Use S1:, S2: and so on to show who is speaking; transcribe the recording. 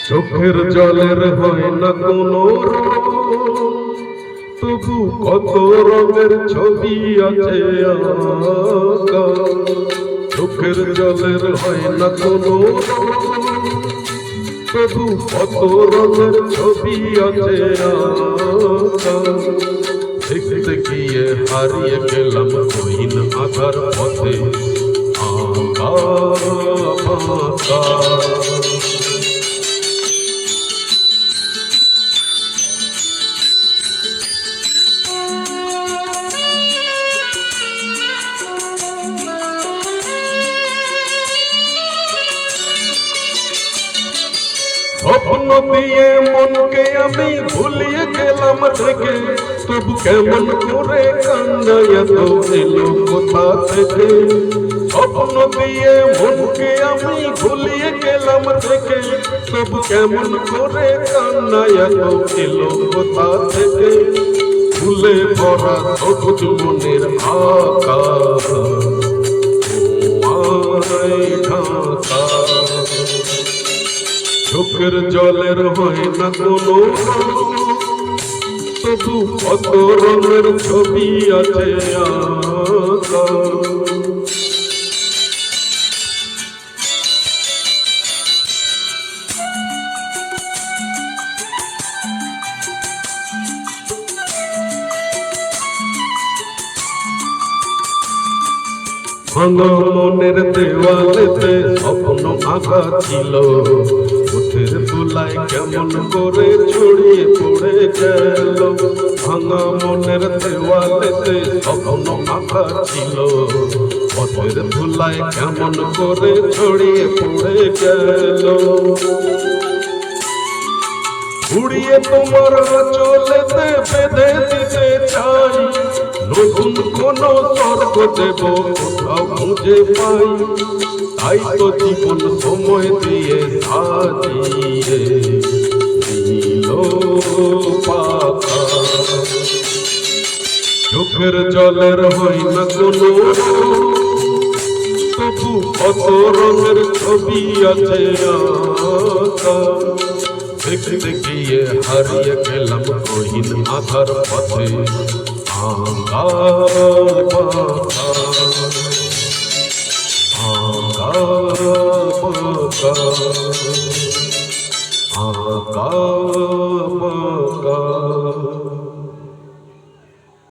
S1: চোখের জলের হয় না কোনো রং, তবু কত রঙের ছবি আছে আঁকা। চোখের জলের হয় না কোনো রং, তবু কত রঙের ছবি আছে আঁকা। দেখতে গিয়ে হারিয়ে গেলাম কহিন আধার পথে আঁকা বাঁকা। স্বপ্ন দিয়ে মনকে আমি ভুলিয়ে গেলাম থেকে, তবু কেমন করে কান্দায় তো এলো কোথা থেকে। স্বপ্ন দিয়ে মনকে আমি ভুলিয়ে গেলাম থেকে, তবু কেমন করে কান্দায় তো এলো কোথা থেকে। ফুলে ভরা সবুজ মনের আকাশ ঢাকা। চোখের জলের হয় না কোনো রং, তবু কত রঙের ছবি আছে আঁকা। ভাঙা মনের দেওয়ালেতে স্বপ্ন আঁকা ছিল, পথের তুলায় কেমন করে ছড়িয়ে পড়ে গেল। ভাঙা মনের দেওয়ালেতে স্বপ্ন আঁকা ছিল, পথের তুলায় কেমন করে ছড়িয়ে পড়ে গেল। উড়িয়ে তোমার আঁচলেতে বেঁধে দিতে চাই, নতুন কোন স্বর্গ দেব কোথাও খুঁজে পাই। তাই তো জীবন সময় দিয়ে সাজিয়ে দিল পাখা। চোখের জলের হয় না কোনো, তবু কত রঙের ছবি আছে আঁকা। দেখতে গিয়ে হারিয়ে গেলাম কহিন আধার পথে আঁকা বাঁকা।